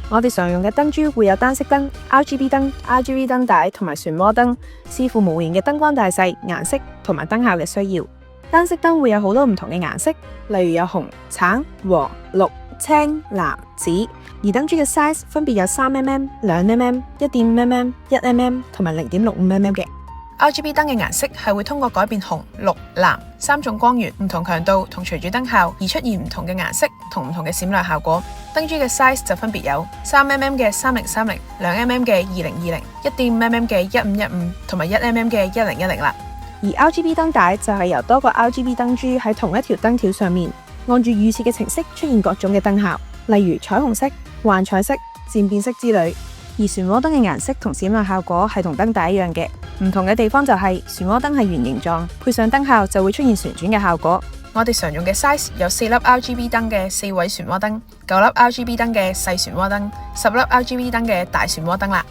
我哋常用嘅燈珠會有單色燈、RGB 燈、RGB 燈帶同埋漩渦燈，視乎模型嘅燈光大細、顏色同埋燈效嘅需要。單色燈會有好多唔同嘅顏色，例如有紅、橙、黃、綠、青、藍、紫，而燈珠嘅 size 分別有3mm、2mm、1.5mm、1mm 同埋0.65mm 嘅。RGB 燈嘅顏色係會通過改變紅、綠、藍3種光源唔同強度同隨住燈效而出現唔同嘅顏色同唔同嘅閃亮效果。燈珠嘅 size 就分別有3mm 嘅3030、2mm 嘅2020、1.5mm 嘅1515同埋1mm 嘅1010啦。而 RGB 燈帶就係由多個 RGB 燈珠喺同一條燈條上面，按住預設嘅程式出現各種嘅燈效，例如彩虹色、幻彩色、漸變色之類。而漩渦燈嘅顏色同閃亮效果係同燈帶一樣嘅，唔同嘅地方就係漩渦燈係圓形狀，配上燈效就會出現旋轉嘅效果。我哋常用嘅 size 有4粒 RGB 燈嘅4位漩渦燈、9粒 RGB 燈嘅細漩渦燈、10粒 RGB 燈嘅大漩渦燈啦。